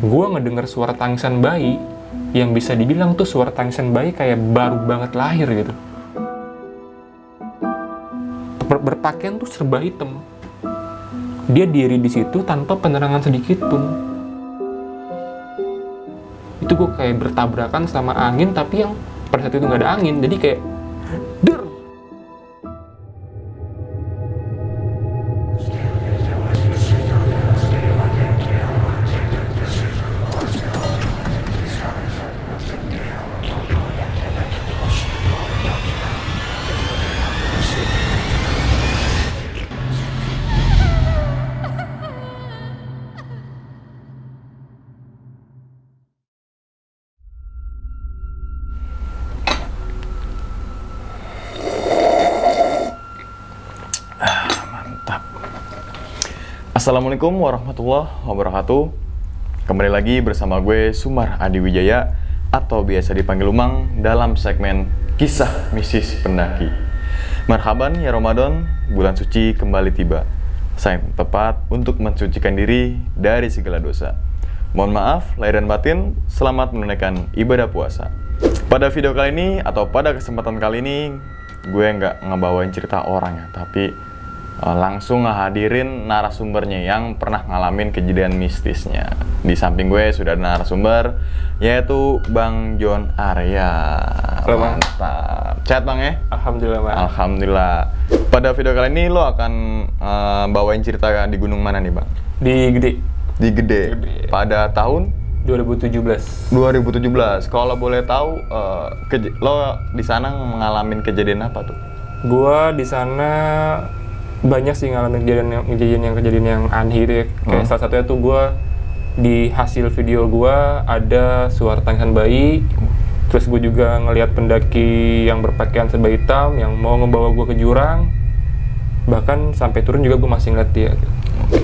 gue ngedenger suara tangisan bayi yang bisa dibilang tuh suara tangisan bayi kayak baru banget lahir gitu. Berpakaian tuh serba hitam. Dia diri di situ tanpa penerangan sedikit pun. Itu gue kayak bertabrakan sama angin, tapi yang pada saat itu nggak ada angin, jadi kayak der. Assalamualaikum warahmatullahi wabarakatuh. Kembali lagi bersama gue Sumar Adi Wijaya atau biasa dipanggil Umang dalam segmen Kisah Mistis Pendaki. Marhaban ya Ramadan, bulan suci kembali tiba. Saat tepat untuk mensucikan diri dari segala dosa. Mohon maaf lahir dan batin, selamat menunaikan ibadah puasa. Pada video kali ini atau pada kesempatan kali ini gue nggak ngebawain cerita orang ya, tapi langsung ngehadirin narasumbernya yang pernah ngalamin kejadian mistisnya. Di samping gue sudah ada narasumber, yaitu Bang John Arya. Halo, Bang. Mantap. Sehat Bang ya? Alhamdulillah, Bang. Alhamdulillah. Pada video kali ini lo akan bawain cerita di gunung mana nih Bang? Di Gede. Di Gede. Pada tahun 2017. 2017. Kalau boleh tahu, lo di sana mengalami kejadian apa tuh? Gua di sana banyak sih ngalamin kejadian yang aneh gitu ya. Kayak salah satunya tuh gue di hasil video gue ada suara tangisan bayi. Terus gue juga ngelihat pendaki yang berpakaian serba hitam yang mau ngebawa gue ke jurang. Bahkan sampai turun juga gue masih ngeliat dia gitu.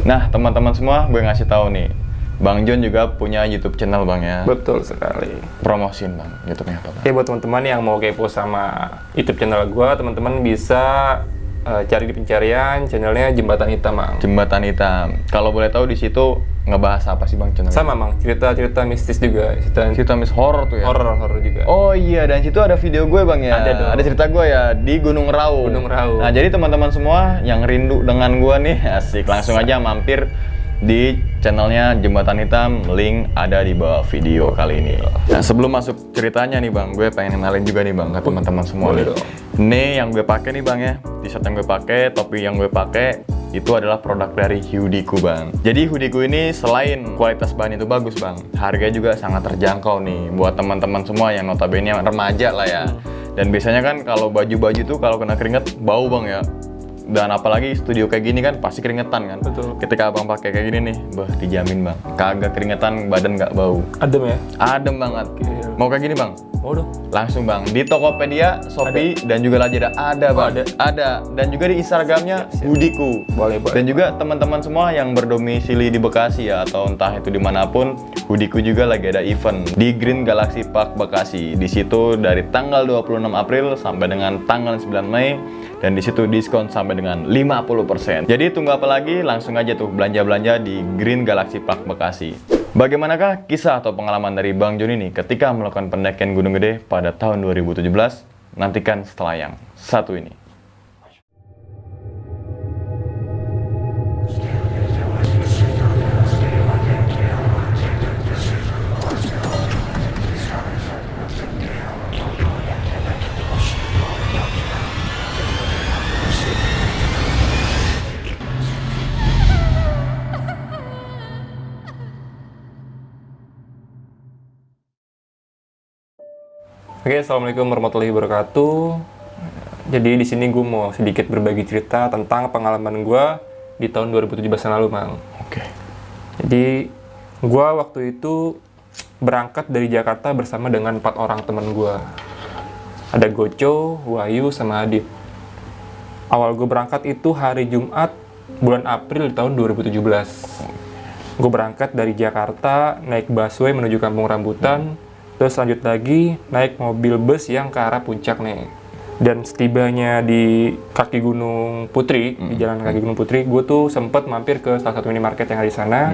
Nah teman-teman semua, gue ngasih tahu nih, Bang John juga punya YouTube channel Bang ya. Betul sekali. Promosiin Bang, YouTube-nya apa Bang? Oke, buat teman-teman yang mau kepo sama YouTube channel gue, teman-teman bisa cari di pencarian channelnya Jembatan Hitam, Bang. Jembatan Hitam. Kalau boleh tahu di situ ngebahas apa sih Bang channelnya? Sama, Bang. Cerita-cerita mistis juga. Cerita horor tuh ya? Horor juga. Oh iya, dan situ ada video gue Bang ya? Ada dong. Ada cerita gue ya, di Gunung Raung. Gunung Raung. Nah jadi teman-teman semua yang rindu dengan gue nih, asik, langsung aja mampir di channelnya Jembatan Hitam, link ada di bawah video kali ini. Nah sebelum masuk ceritanya nih Bang, gue pengen kenalin juga nih Bang ke teman-teman semua nih. Ini yang gue pakai nih Bang ya, t-shirt yang gue pakai, topi yang gue pakai itu adalah produk dari Hoodieku Bang. Jadi Hoodieku ini selain kualitas bahan itu bagus Bang, harganya juga sangat terjangkau nih buat teman-teman semua yang notabene remaja lah ya. Dan biasanya kan kalau baju-baju tuh kalau kena keringet bau Bang ya. Dan apalagi studio kayak gini kan pasti keringetan kan. Betul. Ketika abang pakai kayak gini nih, dijamin Bang, kagak keringetan, badan nggak bau. Adem ya? Adem banget. Mau kayak gini Bang? Mau dong. Langsung Bang, di Tokopedia, Shopee, dan juga Lazada ada Bang. Ada. Dan juga di Instagramnya Hoodieku. Boleh. Dan juga teman-teman semua yang berdomisili di Bekasi ya, atau entah itu dimanapun, Hoodieku juga lagi ada event di Green Galaxy Park Bekasi. Di situ dari tanggal 26 April sampai dengan tanggal 9 Mei. Dan di situ diskon sampai dengan 50%. Jadi tunggu apa lagi? Langsung aja tuh belanja-belanja di Green Galaxy Park Bekasi. Bagaimanakah kisah atau pengalaman dari Bang John ini ketika melakukan pendakian Gunung Gede pada tahun 2017? Nantikan setelah yang satu ini. Oke, assalamualaikum warahmatullahi wabarakatuh. Jadi di sini gue mau sedikit berbagi cerita tentang pengalaman gue di tahun 2017 yang lalu, Bang. Oke. Jadi gue waktu itu berangkat dari Jakarta bersama dengan 4 orang teman gue. Ada Goco, Wahyu, sama Adit. Awal gue berangkat itu hari Jumat bulan April tahun 2017. Gue berangkat dari Jakarta naik busway menuju Kampung Rambutan. Terus lanjut lagi naik mobil bus yang ke arah puncak nih. Dan setibanya di kaki Gunung Putri, di jalan kaki Gunung Putri, gue tuh sempet mampir ke salah satu minimarket yang ada di sana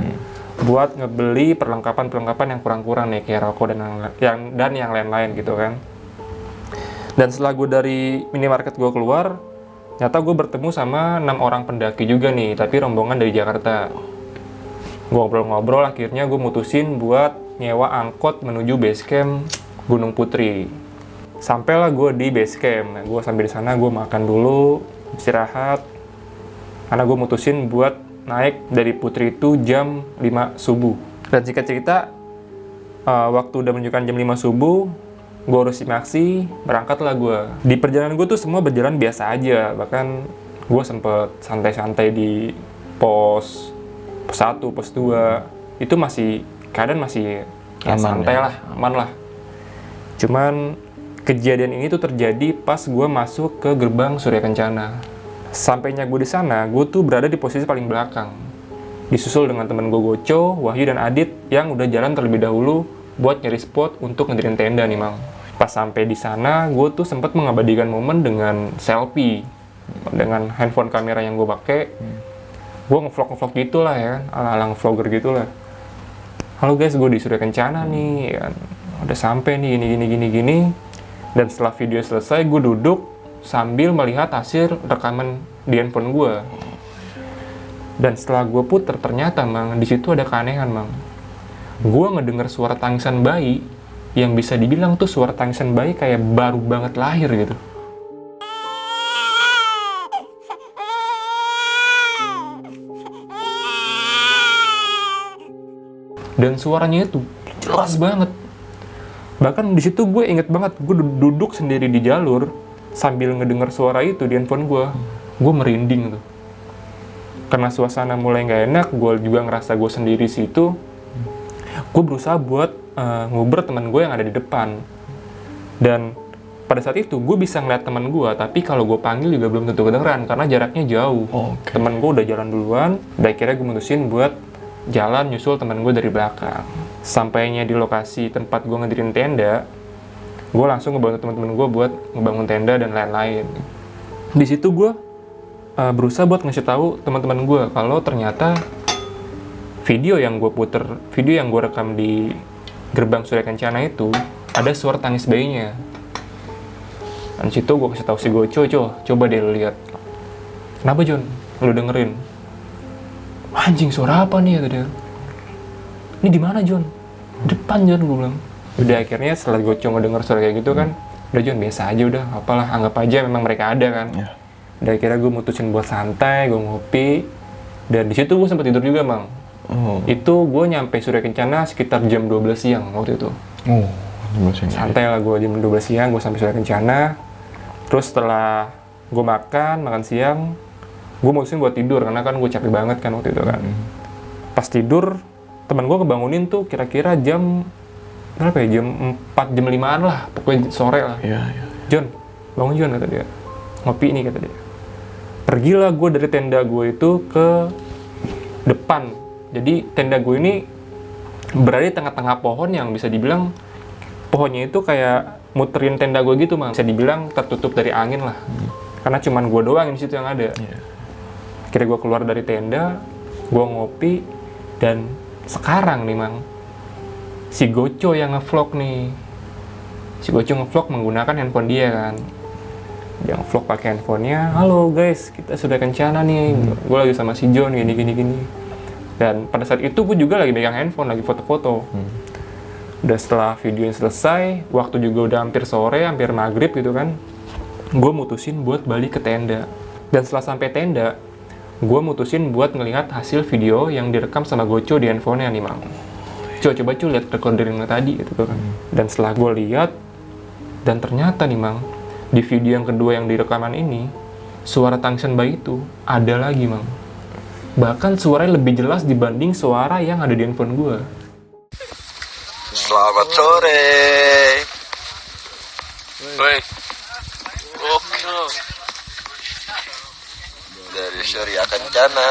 buat ngebeli perlengkapan yang kurang-kurang nih, kayak rokok dan yang lain-lain gitu kan. Dan setelah gue dari minimarket gue keluar, ternyata gue bertemu sama 6 orang pendaki juga nih, tapi rombongan dari Jakarta. Gue ngobrol-ngobrol, akhirnya gue mutusin buat nyewa angkot menuju base camp Gunung Putri. Sampailah gue di base camp. Nah, gue sambil di sana gue makan dulu, istirahat. Karena gue mutusin buat naik dari Putri itu jam 5 subuh. Dan singkat cerita, waktu udah menunjukkan jam 5 subuh, gue harus simaksi, berangkatlah gue. Di perjalanan gue tuh semua berjalan biasa aja. Bahkan gue sempet santai-santai di pos 1, pos 2. Itu keadaan masih ya, santai lah, aman lah. Cuman kejadian ini tuh terjadi pas gue masuk ke gerbang Surya Kencana. Sampainya gue di sana, gue tuh berada di posisi paling belakang. Disusul dengan temen gue Goco, Wahyu, dan Adit yang udah jalan terlebih dahulu buat nyari spot untuk ngedirin tenda nih, Mang. Pas sampai di sana, gue tuh sempat mengabadikan momen dengan selfie. Dengan handphone kamera yang gue pakai. Gue ngevlog gitu lah ya, ala-ala vlogger gitu lah. Halo guys, gue di Surya Kencana nih, ya. Udah sampai nih, gini. Dan setelah video selesai, gue duduk sambil melihat hasil rekaman di handphone gue. Dan setelah gue puter, ternyata Mang, di situ ada keanehan, Mang. Gue ngedenger suara tangisan bayi yang bisa dibilang tuh suara tangisan bayi kayak baru banget lahir gitu. Dan suaranya itu jelas banget. Bahkan di situ gue inget banget, gue duduk sendiri di jalur sambil ngedenger suara itu di handphone gue merinding tuh. Karena suasana mulai nggak enak, gue juga ngerasa gue sendiri situ. Gue berusaha buat nguber teman gue yang ada di depan. Dan pada saat itu gue bisa ngeliat teman gue, tapi kalau gue panggil juga belum tentu kedengeran karena jaraknya jauh. Teman gue udah jalan duluan, dan akhirnya gue mutusin buat jalan nyusul teman gue dari belakang. Sampainya di lokasi tempat gue ngedirin tenda, gue langsung ngebantu teman-teman gue buat ngebangun tenda dan lain-lain. Di situ gue berusaha buat ngasih tahu teman-teman gue kalau ternyata video yang gue rekam di gerbang Surya Kencana itu ada suara tangis bayinya. Dan situ gue kasih tahu si Goco, coba deh lu lihat. Kenapa John? Lu dengerin? Anjing, suara apa nih kata dia. Ini di mana John? Depan John, gue bilang. Udah akhirnya setelah gue coba denger suara kayak gitu kan, udah John biasa aja udah, apalah, anggap aja memang mereka ada kan. Udah akhirnya gue mutusin buat santai, gue ngopi, dan di situ gue sempat tidur juga Mang. Itu gue nyampe Surya Kencana sekitar jam 12 siang waktu itu. Santai lah gue jam 12 siang, gue sampai Surya Kencana. Terus setelah gue makan siang, gue mutusin buat tidur karena kan gue capek banget kan waktu itu kan. Pas tidur, teman gue kebangunin tuh kira-kira jam berapa ya? Jam 4, jam 5-an lah, pokoknya sore lah. John, bangun John, kata dia. Ngopi nih, kata dia. Pergilah gue dari tenda gue itu ke depan. Jadi tenda gue ini berada di tengah-tengah pohon yang bisa dibilang pohonnya itu kayak muterin tenda gue gitu, Mang. Bisa dibilang tertutup dari angin lah. Karena cuman gue doang di situ yang ada. Akhirnya gue keluar dari tenda, gue ngopi, dan sekarang nih Mang, si Goco yang ngevlog nih. Si Goco ngevlog menggunakan handphone dia kan. Dia ngevlog pakai handphonenya. Halo guys, kita sudah kencana nih. Gue lagi sama si John gini. Dan pada saat itu gue juga lagi pegang handphone, lagi foto-foto. Udah setelah video yang selesai, waktu juga udah hampir sore, hampir maghrib gitu kan. Gue mutusin buat balik ke tenda. Dan setelah sampai tenda, gue mutusin buat ngelihat hasil video yang direkam sama Goco di handphonenya nih Mang. Coba lihat recording tadi gitu kan. Dan setelah gue lihat, dan ternyata nih Mang, di video yang kedua yang direkaman ini, suara tangisan bayi itu ada lagi Mang. Bahkan suaranya lebih jelas dibanding suara yang ada di handphone gue. Selamat sore. Woi. Oke. Dari Surya Kencana.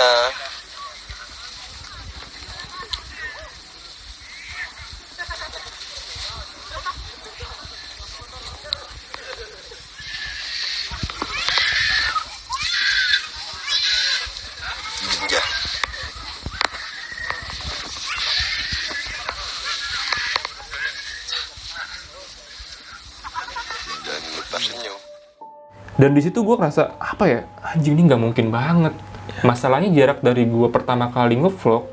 Dan di situ gue ngerasa apa ya, anjing ini nggak mungkin banget. Masalahnya jarak dari gue pertama kali ngevlog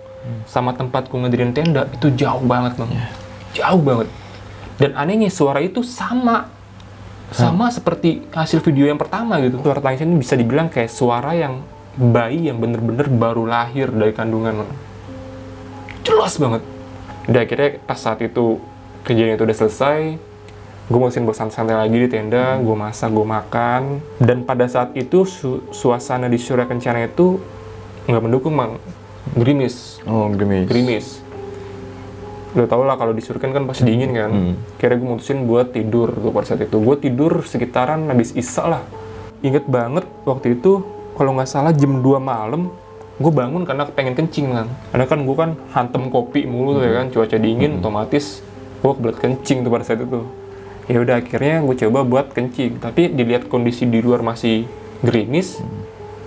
sama tempat gue ngedirin tenda itu jauh banget bang, jauh banget. Dan anehnya suara itu sama seperti hasil video yang pertama gitu. Suara tangis ini bisa dibilang kayak suara yang bayi yang bener-bener baru lahir dari kandungan, bang. Jelas banget. Dan akhirnya pas saat itu kejadian itu udah selesai, gue mutusin bersantai lagi di tenda, gue masak, gue makan. Dan pada saat itu suasana di Surya Kencana itu nggak mendukung bang, gerimis. Oh, Gerimis. Lo tau lah kalau di Surya kan pasti dingin kan. Akhirnya gue mutusin buat tidur tuh pada saat itu. Gue tidur sekitaran habis isya lah. Ingat banget waktu itu kalau nggak salah jam 2 malam gue bangun karena pengen kencing kan. Karena kan gue kan hantem kopi mulu tuh ya kan, cuaca dingin, otomatis gue kebelet kencing tuh pada saat itu. Ya udah akhirnya gue coba buat kencing, tapi dilihat kondisi di luar masih gerimis,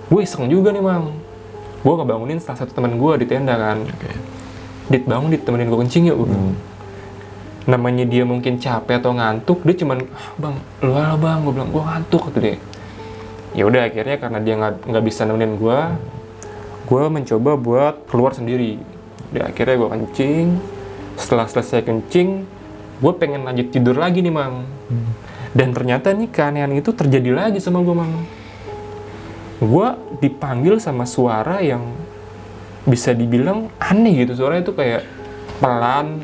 gue iseng juga nih bang. Gue ngebangunin salah satu teman gue di tenda kan. Dit bangun, Dit temenin gue kencing yuk. Namanya dia mungkin capek atau ngantuk, dia cuman bang, lu lah bang, gue bilang gue ngantuk gitu deh. Ya udah akhirnya karena dia nggak bisa nemenin gue mencoba buat keluar sendiri. Udah akhirnya gue kencing. Setelah selesai kencing, gue pengen lanjut tidur lagi nih bang. Dan ternyata nih keanehan itu terjadi lagi sama gue bang. Gue dipanggil sama suara yang bisa dibilang aneh gitu. Suaranya itu kayak pelan,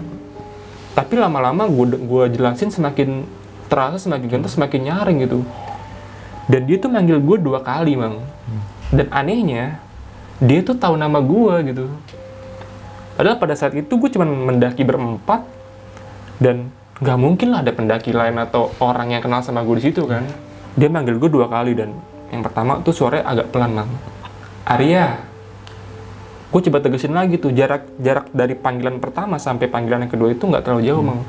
tapi lama-lama gue jelasin semakin terasa, semakin ganteng, semakin nyaring gitu. Dan dia tuh manggil gue 2 kali bang. Dan anehnya dia tuh tahu nama gue gitu. Padahal pada saat itu gue cuma mendaki berempat dan nggak mungkin lah ada pendaki lain atau orang yang kenal sama gue di situ kan. Dia manggil gue 2 kali dan yang pertama tuh suaranya agak pelan bang. Arya. Gue coba tegesin lagi tuh, jarak dari panggilan pertama sampai panggilan yang kedua itu nggak terlalu jauh bang.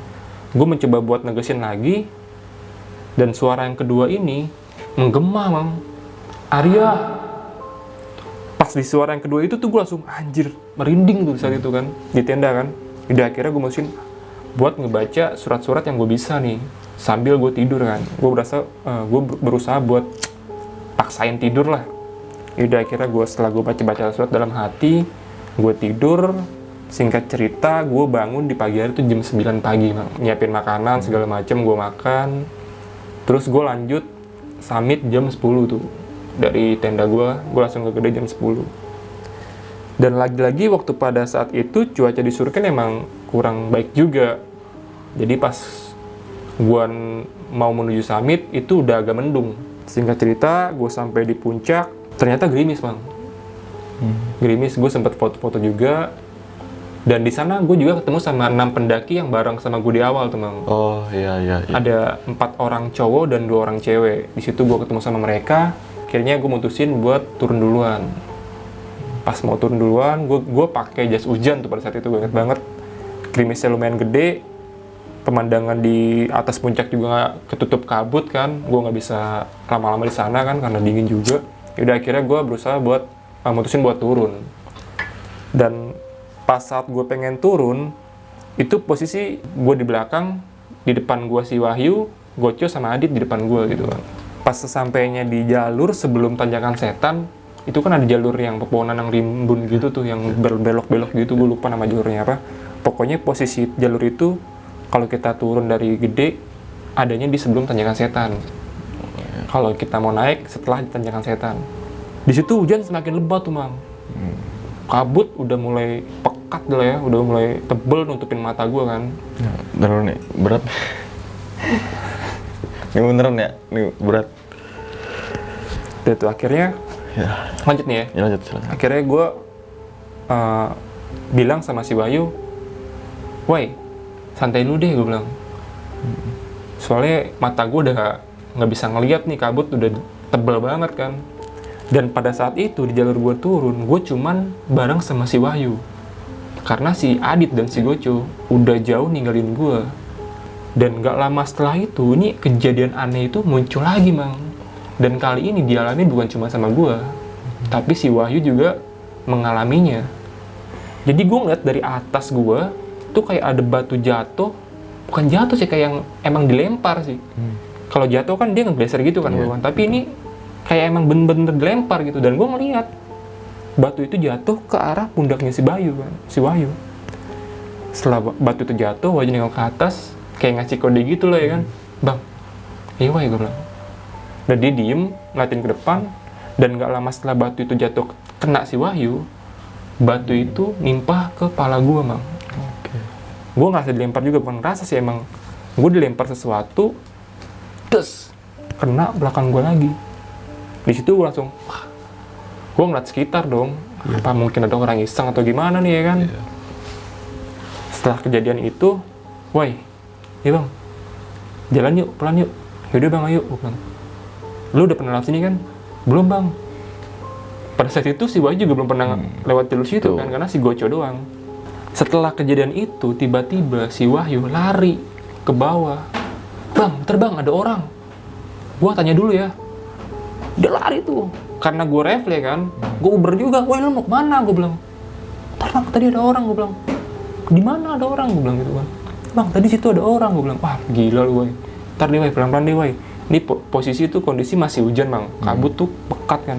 Gue mencoba buat negesin lagi dan suara yang kedua ini menggema bang. Arya. Pas di suara yang kedua itu tuh gue langsung anjir, merinding tuh saat itu kan di tenda kan. Udah akhirnya gue mutusin buat ngebaca surat-surat yang gue bisa nih sambil gue tidur kan. Gue berusaha buat paksain tidur lah. Udah akhirnya setelah gue baca surat dalam hati, gue tidur. Singkat cerita, gue bangun di pagi hari tuh jam 9 pagi bang. Nyiapin makanan segala macem, gue makan. Terus gue lanjut summit jam 10 tuh. Dari tenda gue langsung ke gede jam 10. Dan lagi-lagi waktu pada saat itu cuaca di Surken emang kurang baik juga. Jadi pas gue mau menuju summit itu udah agak mendung. Singkat cerita, gue sampai di puncak, ternyata gerimis bang. Gerimis, gue sempat foto-foto juga. Dan di sana gue juga ketemu sama 6 pendaki yang bareng sama gue di awal tuh bang. Oh iya. Ada 4 orang cowok dan 2 orang cewek. Di situ gue ketemu sama mereka. Akhirnya gue mutusin buat turun duluan. Pas mau turun duluan, gue pakai jas hujan tuh pada saat itu. Gue inget banget, gerimisnya lumayan gede, pemandangan di atas puncak juga ketutup kabut kan. Gue nggak bisa lama-lama di sana kan karena dingin juga. Yaudah akhirnya gue berusaha buat mutusin buat turun. Dan pas saat gue pengen turun, itu posisi gue di belakang, di depan gue si Wahyu, Goco sama Adit di depan gue gitu kan. Pas sesampainya di jalur sebelum tanjakan setan, itu kan ada jalur yang pepohonan yang rimbun gitu tuh, yang belok-belok gitu, gue lupa nama jalurnya apa. Pokoknya posisi jalur itu kalau kita turun dari gede, adanya di sebelum tanjakan setan. Kalau kita mau naik setelah tanjakan setan. Di situ hujan semakin lebat tuh, Mang. Kabut udah mulai pekat lah ya, udah mulai tebel nutupin mata gue kan. Terus nih, berat. Ini beneran ya? Ini berat. Dan tuh akhirnya, lanjut nih ya. Ya lanjut, silakan. Akhirnya gue bilang sama si Wahyu, "Woi, santai dulu deh," gue bilang. Soalnya mata gue udah nggak bisa ngeliat nih, kabut udah tebel banget kan. Dan pada saat itu di jalur gue turun, gue cuman bareng sama si Wahyu. Karena si Adit dan si Goco udah jauh ninggalin gue. Dan gak lama setelah itu, ini kejadian aneh itu muncul lagi, Mang. Dan kali ini dialami bukan cuma sama gue, tapi si Wahyu juga mengalaminya. Jadi gue ngeliat dari atas gue, tuh kayak ada batu jatuh. Bukan jatuh sih, kayak yang emang dilempar sih. Kalau jatuh kan dia ngegeser gitu kan, tapi ini kayak emang bener-bener dilempar gitu. Dan gue ngeliat batu itu jatuh ke arah pundaknya si Wahyu. Setelah batu itu jatuh, Wahyu nengok ke atas kayak ngasih kode gitu loh ya kan, bang, iya Wahyu, gue bilang. Dan dia diem ngeliatin ke depan. Dan gak lama setelah batu itu jatuh kena si Wahyu, batu itu nimpah ke kepala gue, Mang. Gue ngerasa dilempar juga, bukan ngerasa sih, emang gue dilempar sesuatu, terus kena belakang gue lagi. Di situ gue langsung, wah, gue ngeliat sekitar dong, apa mungkin ada orang iseng atau gimana nih ya kan. Setelah kejadian itu, woi, ya bang, jalan yuk, pelan yuk. Yaudah bang, ayo, gue bilang. Lu udah pernah lewat sini kan? Belum bang. Pada saat itu si Wahyu juga belum pernah lewat jalur situ kan, karena si Goco doang. Setelah kejadian itu, tiba-tiba si Wahyu lari ke bawah. Bang, terbang, ada orang. Gua tanya dulu ya. Dia lari tuh. Karena gue refleks kan, gue uber juga. Woi, lu mau kemana? Gue bilang. Bang, tadi ada orang, gue bilang. Di mana ada orang? Gue bilang gitu kan. Bang, tadi situ ada orang, gue bilang. Wah, gila lu, woi. Ntar deh, woi, pelan-pelan deh, woi. Ini posisi tuh kondisi masih hujan, Bang. Kabut tuh pekat kan.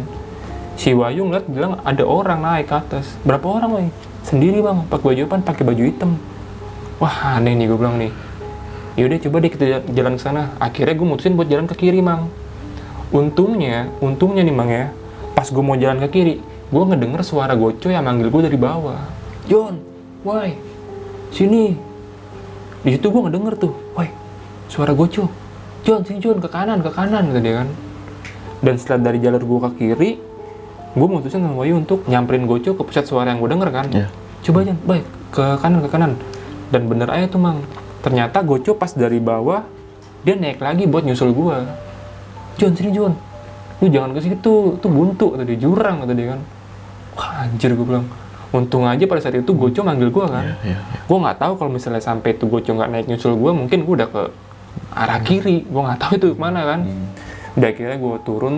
Si Wahyu ngeliat bilang ada orang naik ke atas. Berapa orang, woi? Sendiri bang, pakai baju apa? Pakai baju hitam. Wah aneh nih, gue bilang nih. Yaudah coba deh kita jalan ke sana. Akhirnya gue mutusin buat jalan ke kiri, Mang. Untungnya nih, Mang ya. Pas gue mau jalan ke kiri, gue ngedenger suara Goco yang manggil gue dari bawah. John, woi, sini. Di situ gue ngedenger tuh, woi, suara Goco. John, sini John, ke kanan, kata dia kan. Dan setelah dari jalur gue ke kiri, gue mutusin sama Wahyu untuk nyamperin Goco ke pusat suara yang gue denger kan. Coba aja, baik, ke kanan. Dan bener aja tuh, Mang. Ternyata Goco pas dari bawah, dia naik lagi buat nyusul gue. John, sini John. Lu jangan ke situ, itu buntu, kata dia, jurang, kata dia kan. Wah, anjir, gue bilang. Untung aja pada saat itu Goco manggil gue kan. Gue nggak tahu kalau misalnya sampai itu Goco nggak naik nyusul gue, mungkin gue udah ke arah kiri. Gue nggak tahu itu kemana kan. Udah akhirnya gue turun,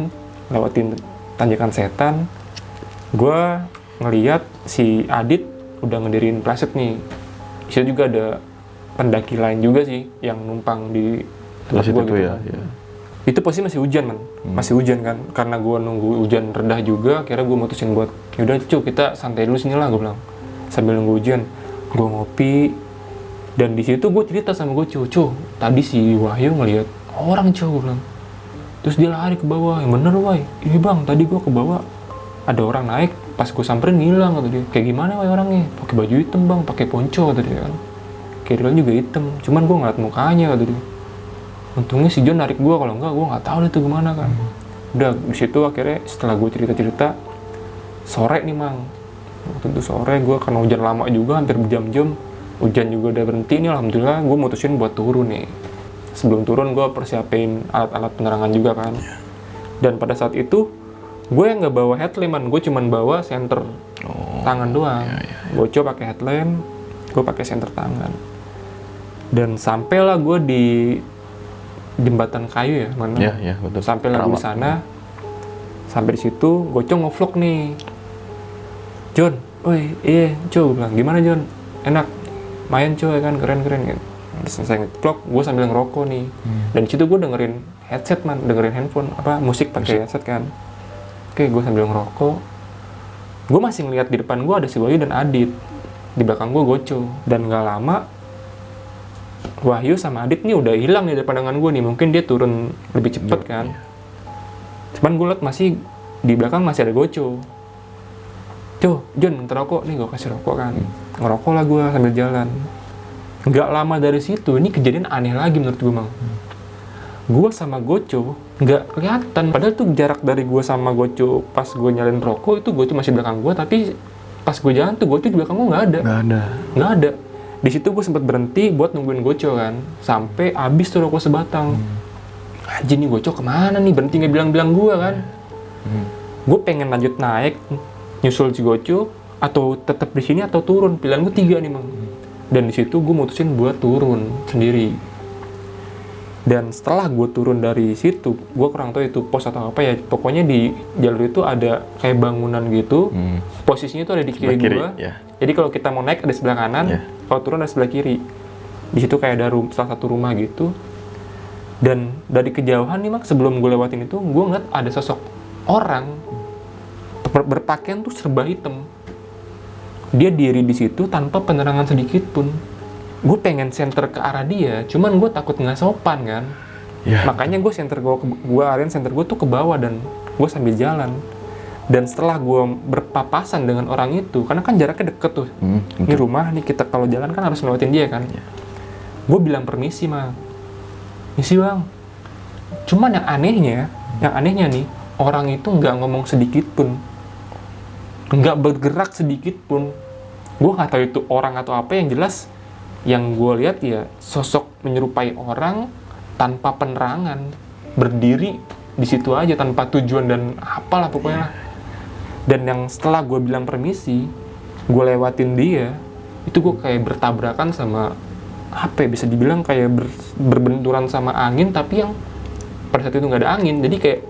lewatin tanjakan setan. Gue ngeliat si Adit udah ngedirin plastik nih. Di situ juga ada pendaki lain juga sih yang numpang di tempat gue gitu. Itu posisi masih hujan, man. Masih hujan kan. Karena gue nunggu hujan redah juga, akhirnya gue mutusin buat yaudah cu, kita santai dulu sini lah, gue bilang. Sambil nunggu hujan, gue ngopi. Dan di situ gue cerita sama gue, cu, tadi si Wahyu ngeliat orang, cu, gue bilang. Terus dia lari ke bawah, yang bener Wai. Iya bang, tadi gue ke bawah ada orang naik, pas gue samperin ngilang, kata dia. Kayak gimana Wai orangnya? Pakai baju hitam bang, pakai ponco, kata dia kan. Kirilan juga hitam, cuman gue ngeliat mukanya, kata dia. Untungnya si John narik gue, kalau enggak gue nggak tahu itu gimana kan. Udah di situ akhirnya setelah gue cerita sore nih, Mang. Waktu itu sore gue karena hujan lama juga, hampir berjam-jam. Hujan juga udah berhenti nih, alhamdulillah gue mutusin buat turun nih. Sebelum turun gue persiapin alat-alat penerangan juga kan. Dan pada saat itu gue nggak bawa headlamp, gue cuman bawa senter tangan doang. Gue coba pakai headlamp, gue pakai senter tangan. Dan sampailah gue di jembatan kayu ya, mana? Betul. Sampailah gue di sana. Sampai di situ, Goco ngevlog nih. John, woi, iya, Co, bilang gimana John? Enak, main Co, ya kan, keren gitu. Terus saya ngevlog, gue sambil ngerokok nih. Dan di situ gue dengerin headset, man, dengerin handphone, musik pakai headset kan. Oke, gue sambil ngerokok. Gue masih ngeliat di depan gue ada si Wahyu dan Adit. Di belakang gue Goco. Dan gak lama, Wahyu sama Adit nih udah hilang nih dari pandangan gue nih. Mungkin dia turun lebih cepet kan. Cuman gue liat masih di belakang masih ada Goco. John, minta rokok nih, gue kasih rokok kan. Ngerokok lah gue sambil jalan. Gak lama dari situ, ini kejadian aneh lagi menurut gue, Mang. Gue sama Goco gak kelihatan. Padahal tuh jarak dari gue sama Goco pas gue nyalain rokok itu Goco masih belakang gue. Tapi pas gue jalan tuh Goco di belakang gue gak ada. Di situ gue sempat berhenti buat nungguin Goco kan. Sampai habis tuh rokok sebatang. Anjir nih Goco kemana nih? Berhenti gak bilang-bilang gue kan. Gue pengen lanjut naik nyusul si Goco atau tetap di sini atau turun. Pilihan gue 3 nih, Mang. Dan di situ gue mutusin buat turun sendiri. Dan setelah gue turun dari situ, gue kurang tahu itu pos atau apa ya. Pokoknya di jalur itu ada kayak bangunan gitu. Posisinya itu ada di kiri gue. Jadi kalau kita mau naik ada sebelah kanan, kalau turun ada sebelah kiri. Di situ kayak ada salah satu rumah gitu. Dan dari kejauhan nih, Mak, sebelum gue lewatin itu, gue ngeliat ada sosok orang berpakaian tuh serba hitam. Dia diri di situ tanpa penerangan sedikit pun. Gue pengen senter ke arah dia, cuman gue takut nggak sopan kan. Makanya gue aren senter gue tuh ke bawah dan gue sambil jalan. Dan setelah gue berpapasan dengan orang itu, karena kan jaraknya deket tuh. Ini rumah nih, kita kalau jalan kan harus ngelewatin dia kan. Gue bilang permisi, Mang. Misi, Bang. Cuman yang anehnya nih, orang itu nggak ngomong sedikit pun. Nggak bergerak sedikit pun. Gue nggak tahu itu orang atau apa, yang jelas yang gue lihat ya sosok menyerupai orang tanpa penerangan, berdiri di situ aja tanpa tujuan dan apalah pokoknya. Dan yang setelah gue bilang permisi, gue lewatin dia, itu gue kayak bertabrakan sama apa ya, bisa dibilang kayak berbenturan sama angin, tapi yang pada saat itu nggak ada angin, jadi kayak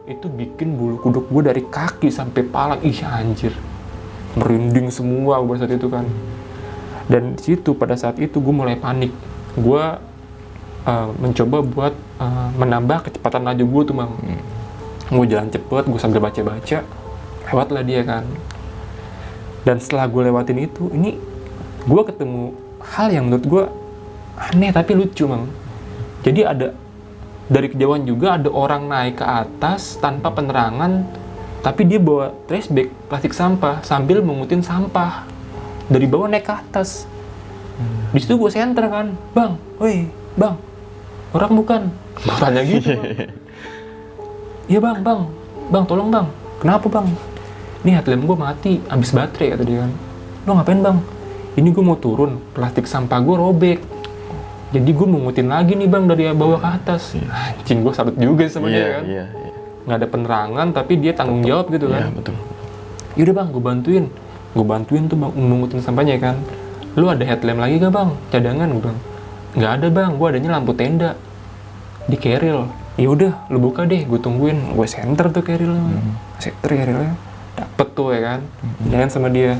itu bikin bulu kuduk gue dari kaki sampai pala, anjir, merinding semua gue saat itu kan. Dan di situ pada saat itu gue mulai panik, gue mencoba buat menambah kecepatan laju gue tuh, Mang. Gue jalan cepet, gue sambil baca-baca, lewatlah dia kan. Dan setelah gue lewatin itu, ini gue ketemu hal yang menurut gue aneh tapi lucu, Mang. Jadi dari kejauhan juga ada orang naik ke atas tanpa penerangan, tapi dia bawa trash bag plastik sampah sambil mengutin sampah dari bawah naik ke atas. Di situ gue senter kan, Bang, woi, Bang, orang bukan? Gue tanya gitu, Bang. Iya bang, tolong bang. Kenapa bang? Ini headlamp gue mati, habis baterai kata dia kan. Lo ngapain bang? Ini gue mau turun, plastik sampah gue robek. Jadi gue mengutin lagi nih bang dari bawah ke atas. Anjing, gue salut juga sama dia kan. Nggak ada penerangan, tapi dia tanggung jawab gitu kan. Iya betul. Yaudah bang, gue bantuin tuh bang, mengutin sampahnya kan. Lu ada headlamp lagi gak bang? Cadangan gue bilang. Nggak ada bang, gue adanya lampu tenda di keril. Ya udah, lu buka deh, gue tungguin. Gue senter tuh kerilnya, senter kerilnya, dapet tuh ya kan, jalan sama dia.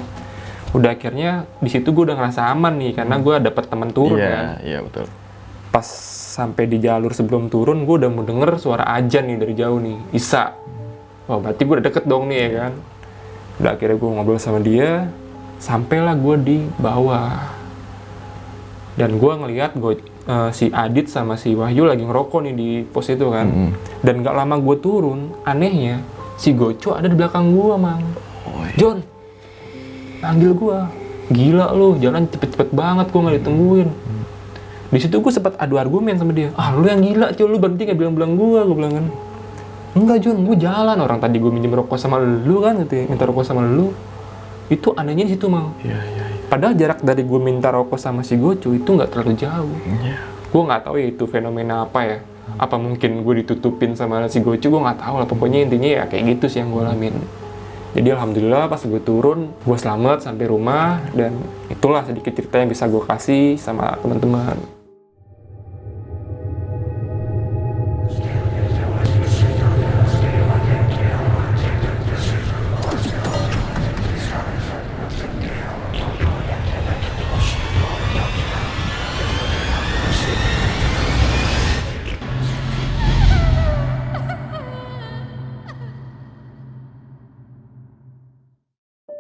Udah akhirnya di situ gue udah ngerasa aman nih, karena gue dapet teman turun kan. Iya betul. Pas sampai di jalur sebelum turun, gue udah mau denger suara ajan nih dari jauh nih, Isa. Wah berarti gue udah deket dong nih ya kan. Udah akhirnya gue ngobrol sama dia, sampailah gue di bawah. Dan gue ngeliat si Adit sama si Wahyu lagi ngerokok nih di pos itu kan. Dan gak lama gue turun, anehnya si Goco ada di belakang gue, Mang. John, panggil gue. Gila lu, jalan cepet-cepet banget, gue gak ditungguin. Di situ gue sempat adu argumen sama dia. Lu yang gila cuy, lu berhenti gak bilang-bilang gue bilang kan. Enggak John, gue jalan, orang tadi gue minjem rokok sama lu kan gitu ya, minta rokok sama lu. Itu anehnya di situ, Mang. Iya. Padahal jarak dari gue minta rokok sama si Goco itu nggak terlalu jauh. Gue nggak tahu ya itu fenomena apa ya. Apa mungkin gue ditutupin sama si Goco, gue nggak tahu lah. Pokoknya intinya ya kayak gitu sih yang gue alamin. Jadi alhamdulillah pas gue turun, gue selamat sampai rumah. Dan itulah sedikit cerita yang bisa gue kasih sama teman-teman.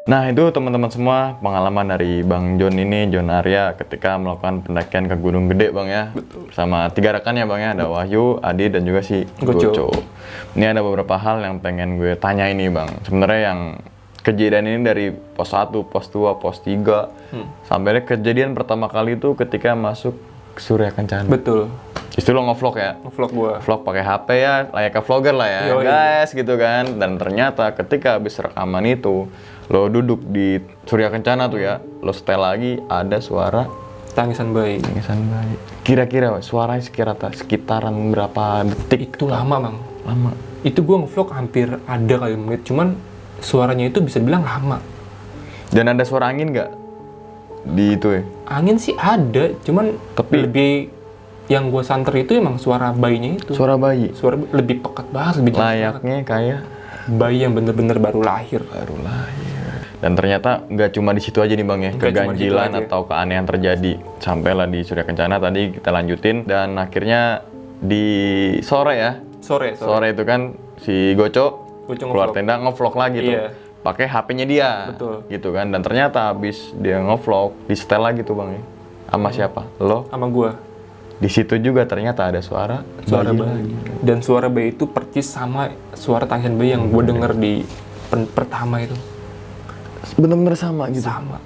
Nah itu teman-teman semua pengalaman dari Bang John ini, John Arya ketika melakukan pendakian ke Gunung Gede Bang ya. Betul. Sama 3 rekannya Bang ya, ada Wahyu, Adi dan juga si Goco. Ini ada beberapa hal yang pengen gue tanya ini Bang. Sebenarnya yang kejadian ini dari pos 1, pos 2, pos 3 sampai kejadian pertama kali itu ketika masuk Surya Kencana. Betul. Itu lo nge-vlog ya? Nge-vlog gua. Vlog pakai HP ya, layaknya vlogger lah ya. Guys gitu kan. Dan ternyata ketika habis rekaman itu lo duduk di Surya Kencana tuh ya, lo setel lagi ada suara tangisan bayi. Kira-kira suaranya sekitaran berapa detik? Itu lama, Mang. Lama. Itu gua nge-vlog hampir ada kali menit, cuman suaranya itu bisa dibilang lama. Dan ada suara angin nggak di itu ya? Angin sih ada, cuman tapi lebih yang gua santer itu emang suara bayinya itu. Suara bayi? Suara lebih pekat banget, lebih jelas layaknya banget. Kayak bayi yang bener-bener baru lahir. Dan ternyata nggak cuma di situ aja nih Bang ya, keganjilan atau keanehan terjadi. Sampailah di Surya Kencana tadi kita lanjutin dan akhirnya di sore ya. Sore itu kan si Goco keluar ngevlog. tenda ngevlog lagi tuh. Iya. Pakai HP-nya dia. Betul. Gitu kan. Dan ternyata habis dia ngevlog, di setel lagi tuh Bang ya. Sama siapa? Lo. Sama gua. Di situ juga ternyata ada suara Bayi. Dan suara bayi itu persis sama suara tangisan bayi yang gua denger di pertama itu. Bener-bener sama gitu. Sama.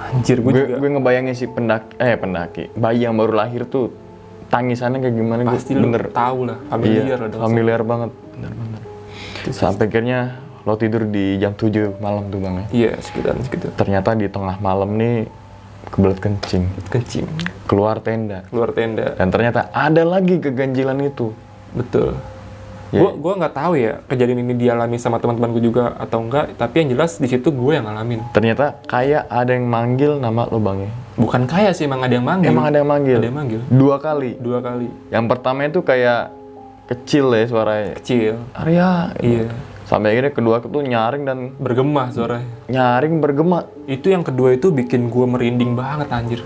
Anjir, gue Gue ngebayangin si pendaki. Bayi yang baru lahir tuh tangisannya kayak gimana pasti gue lu bener. tahu lah, familiar lah. Familiar banget. Bener-bener. Sampai akhirnya lo tidur di jam 7 malam tuh Bang ya. Iya, sekitaran segitu. Ternyata di tengah malam nih kebelet kencing. Keluar tenda. Dan ternyata ada lagi keganjilan itu. Betul. Ya. Gua nggak tahu ya kejadian ini dialami sama teman-teman gue juga atau enggak, tapi yang jelas di situ gue yang ngalamin. Ternyata kayak ada yang manggil nama lo Bang ya. Bukan kayak sih, emang ada yang manggil. Emang ada yang manggil? Ada yang manggil. 2 kali. 2 kali. Yang pertama itu kayak kecil ya suaranya. Kecil. Arya. Iya. Sampai akhirnya kedua tuh nyaring dan Bergema suaranya. nyaring bergema. Itu yang kedua itu bikin gue merinding banget anjir.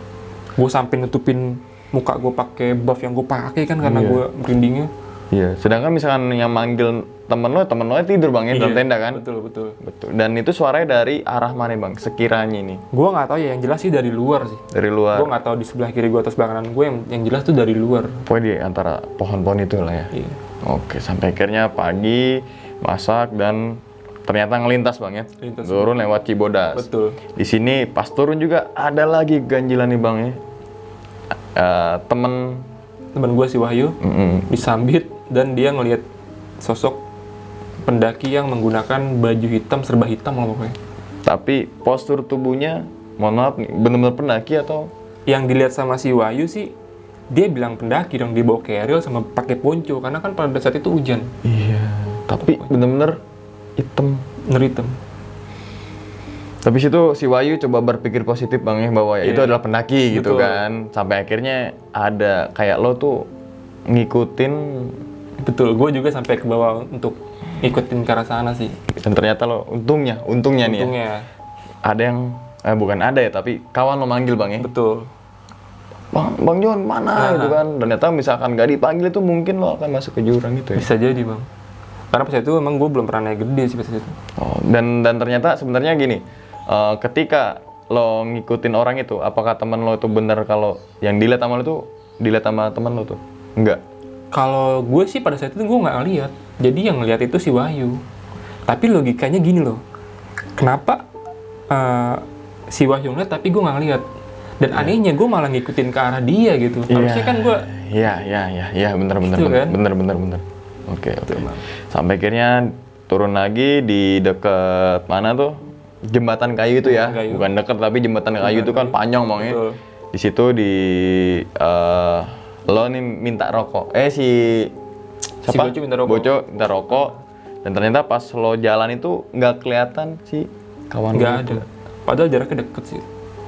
Gue sampai nutupin muka gue pakai buff yang gue pakai kan karena Iya. gue merindingnya. Iya. Sedangkan misalkan yang manggil temen lo tidur Bang ya dalam tenda kan. Betul. Dan itu suaranya dari arah mana Bang? Sekiranya ini Gue nggak tahu ya, yang jelas sih dari luar sih. dari luar. Gue nggak tahu di sebelah kiri gue atau sebelah kanan gue, yang jelas tuh dari luar. Pokoknya di antara pohon-pohon itu lah ya. Iya. Oke, sampai akhirnya pagi masak dan ternyata ngelintas Bang ya. Lintas. Turun lewat Cibodas. Betul. Di sini pas turun juga ada lagi ganjilan nih Bang ya. Temen gue si Wahyu disambit dan dia ngelihat sosok pendaki yang menggunakan baju hitam, serba hitam lah pokoknya. Tapi postur tubuhnya, mohon maaf nih, bener-bener pendaki atau? Yang dilihat sama si Wahyu sih, dia bilang pendaki dong, dibawa keril sama pakai ponco karena kan pada saat itu hujan. Iya. Tapi bener-bener hitam. Ngeritem. Tapi situ si Wahyu coba berpikir positif Bang ya bahwa itu adalah pendaki gitu Betul. kan. Sampai akhirnya ada kayak lo tuh ngikutin Betul, gue juga sampai ke bawah untuk ngikutin ke arah sana sih. dan ternyata lo untungnya nih ya. Untungnya. Ada yang bukan ada ya tapi kawan lo manggil Bang ya. Betul. Bang John mana gitu kan. Ternyata misalkan gak dipanggil itu mungkin lo akan masuk ke jurang gitu ya. Bisa jadi bang. Karena pas itu emang gue belum pernah naik gede sih pas itu. Oh, dan ternyata sebenarnya gini, ketika lo ngikutin orang itu, apakah teman lo itu benar kalau yang dilihat sama lo itu dilihat sama teman lo tuh? Enggak. Kalau gue sih pada saat itu gue nggak ngeliat. Jadi yang ngeliat itu si Wahyu. Tapi logikanya gini loh. Kenapa si Wahyu ngeliat tapi gue nggak ngeliat? Dan anehnya gue malah ngikutin ke arah dia gitu. Harusnya kan gue. Iya, benar. Gitu kan? Benar. Oke. Bang. Sampai akhirnya turun lagi di deket mana tuh? Jembatan kayu itu ya. Kayu. Bukan deket tapi jembatan kayu itu kan panjang Bang ya. Betul. Di situ lo nih minta rokok. Siapa? Boco minta rokok. Boco minta rokok. Dan ternyata pas lo jalan itu nggak kelihatan si kawan lo Nggak itu. ada. Padahal jaraknya deket sih.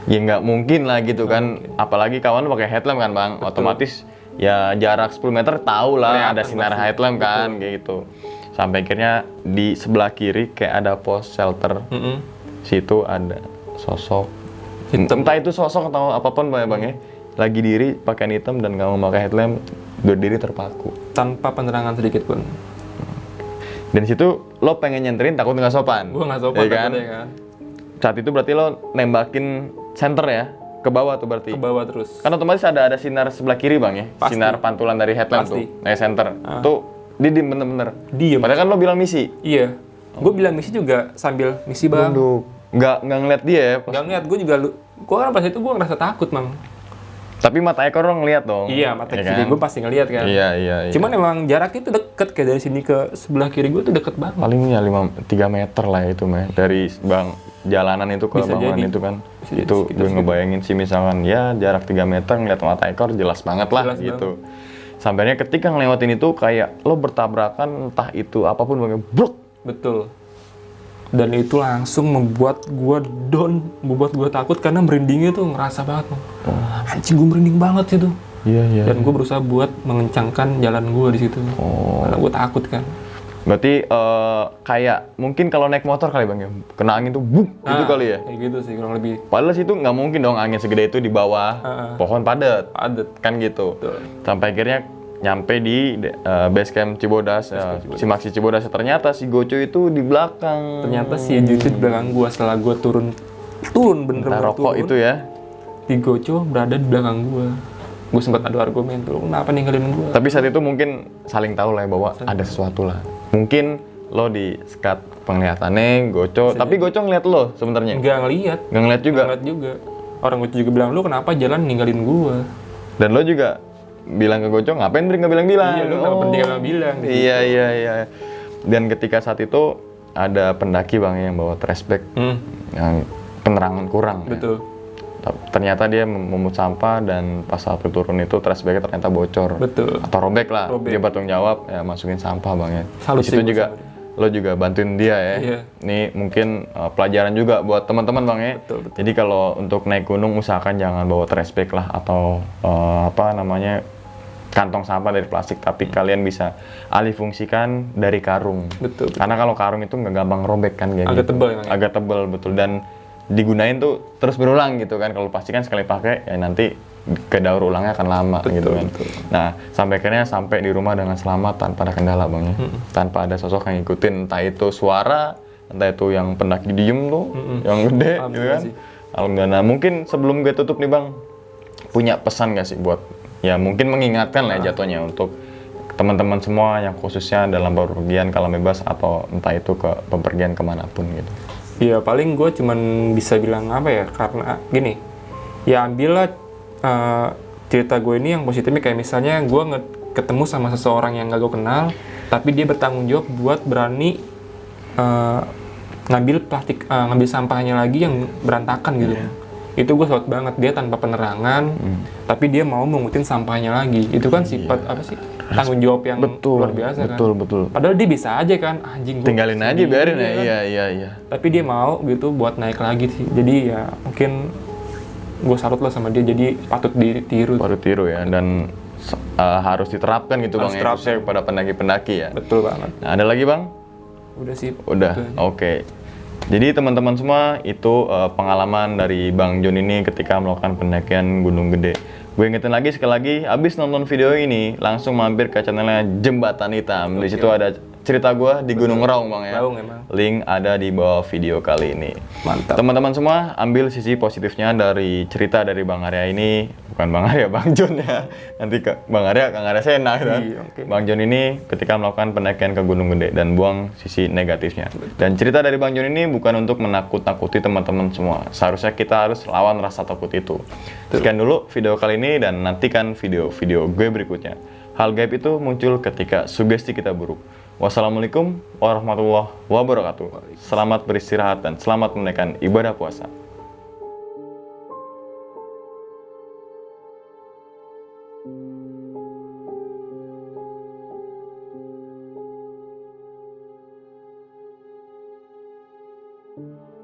Ya nggak mungkin lah gitu kan. Apalagi kawan lo pakai headlamp kan Bang. Otomatis ya jarak 10 meter tahu lah ada sinar pasti. headlamp kan kayak gitu. Sampai akhirnya di sebelah kiri kayak ada pos shelter. Situ ada sosok Hitam. entah itu sosok atau apapun Bang ya. Lagi diri pakaian hitam dan nggak memakai headlamp, berdiri terpaku. Tanpa penerangan sedikit pun. Dan situ lo pengen nyenterin takut nggak sopan. Gue nggak sopan ya kan? takutnya kan. Saat itu berarti lo nembakin center ya ke bawah tuh berarti. Ke bawah terus. Kan otomatis ada sinar sebelah kiri Bang ya. Pasti. Sinar pantulan dari headlamp Pasti. tuh, naik center. Tuh dia diem bener-bener. Diem. Padahal kan lo bilang misi. Iya. Gue bilang misi juga sambil misi bang. Duduk. Nggak ngeliat dia ya. Gak ngeliat, gue juga gue kan pas itu gue ngerasa takut mang. Tapi mata ekor lo ngeliat dong. Iya, mata ya kiri kan? gue pasti ngeliat kan. Iya. Cuman emang jaraknya itu deket, kayak dari sini ke sebelah kiri gue tuh deket banget. Paling ya 3 meter lah itu mah dari jalanan itu ke Bisa bangunan jadi. itu kan. Bisa jadi Itu sekitar gue segitu. ngebayangin sih misalkan ya jarak 3 meter ngeliat mata ekor jelas banget lah Jelas gitu. Sampainya ketika ngelewatin itu kayak lo bertabrakan entah itu apapun Bang, bruk. Betul. Dan itu langsung membuat gue down, membuat gue takut karena merindingnya tuh ngerasa banget bang. Anjing gue merinding banget sih tuh. Iya. Dan gue berusaha buat mengencangkan jalan gue di situ. Karena gue takut kan. Berarti kayak mungkin kalau naik motor kali Bang ya, kena angin tuh buk gitu kali ya. Kayak gitu sih kurang lebih. Padahal situ nggak mungkin dong angin segede itu di bawah pohon padat. Padat. Kan gitu. Betul. Sampai akhirnya nyampe di base camp Cibodas, Simaksi Cibodas. Ternyata si Goco itu di belakang. Ternyata si Ejo itu di belakang gue setelah gue turun bener-bener rokok turun. itu ya. Si Goco berada di belakang gue. Gue sempat adu argumen tuh, kenapa ninggalin gue? Tapi saat itu mungkin saling tahu lah ya bahwa ada sesuatu lah. Mungkin lo di skat penglihatannya Goco, tapi Goco ngeliat lo sebenarnya. Nggak ngeliat. Nggak ngeliat juga. Nggak ngeliat juga. Orang Goco juga bilang, lu kenapa jalan ninggalin gue? Dan lo juga bilang ke Goco, ngapain Bri nggak bilang-bilang? Iya, lu nggak penting nggak bilang. Gitu. Iya. Dan ketika saat itu ada pendaki bang yang bawa trash bag yang penerangan kurang. Ya. Betul. Ternyata dia memut sampah dan pas saat turun itu trash bag ternyata bocor. Betul. Atau robek lah. Robek. Dia bertanggung jawab ya masukin sampah bang ya. Salut Di situ sih gua juga sama dia. lo juga bantuin dia ya. Iya. Ini mungkin pelajaran juga buat teman-teman bang ya. Betul. Jadi kalau untuk naik gunung usahakan jangan bawa trash bag lah atau kantong sampah dari plastik, tapi kalian bisa alih fungsikan dari karung. Betul. Karena kalau karung itu nggak gampang robek kan kayak Agak gitu. tebal emang ya? Agak tebal betul, dan digunain tuh terus berulang gitu kan. Kalau plastik kan sekali pakai ya nanti kedaur ulangnya akan lama gitu kan. Betul. Nah, sampai di rumah dengan selamat tanpa ada kendala bang ya. Tanpa ada sosok yang ngikutin, entah itu suara, entah itu yang pendaki diem tuh, yang gede gitu Alhamdulillah kan. sih. Alhamdulillah. Nah, mungkin sebelum gue tutup nih bang, punya pesan gak sih buat ya mungkin mengingatkan lah jatuhnya untuk teman-teman semua yang khususnya dalam bepergian kalau bebas atau entah itu ke bepergian kemanapun gitu. Ya paling gue cuman bisa bilang apa ya, karena gini, ya ambillah cerita gue ini yang positifnya, kayak misalnya gue ketemu sama seseorang yang gak gue kenal, tapi dia bertanggung jawab buat berani ngambil sampahnya lagi yang berantakan gitu. Itu gue salut banget, dia tanpa penerangan, tapi dia mau mengutin sampahnya lagi. Itu kan sifat apa sih? Tanggung jawab yang luar biasa kan. Betul. Padahal dia bisa aja kan, anjing gue Tinggalin aja sendiri, biarin ya. kan. Iya. Tapi dia mau gitu buat naik lagi sih. Jadi ya mungkin gue salut lah sama dia, jadi patut ditiru. Baru tiru ya, dan harus diterapkan gitu Harus bang ya, diterapkan. khususnya kepada pendaki-pendaki ya. Betul banget. Nah, ada lagi bang? Udah sih. Udah, Itu aja. oke. Jadi teman-teman semua itu pengalaman dari Bang Jon ini ketika melakukan pendakian Gunung Gede. Gue ingetin lagi sekali lagi, abis nonton video ini langsung mampir ke channelnya Jembatan Hitam. Di situ ada cerita gue di Gunung Raung bang ya. Raung emang. Link ada di bawah video kali ini. Mantap. Teman-teman semua ambil sisi positifnya dari cerita dari Bang Arya ini. Bukan Bang Arya, Bang Jon ya. Nanti ke Bang Arya, Kang Arya Sena gitu kan. Iya, oke. Bang Jon ini ketika melakukan pendakian ke Gunung Gede dan buang sisi negatifnya. Dan cerita dari Bang Jon ini bukan untuk menakut-nakuti teman-teman semua. Seharusnya kita harus lawan rasa takut itu. Sekian dulu video kali ini dan nantikan video-video gue berikutnya. Hal gaib itu muncul ketika sugesti kita buruk. Wassalamualaikum warahmatullahi wabarakatuh. Selamat beristirahat dan selamat menunaikan ibadah puasa. Thank you.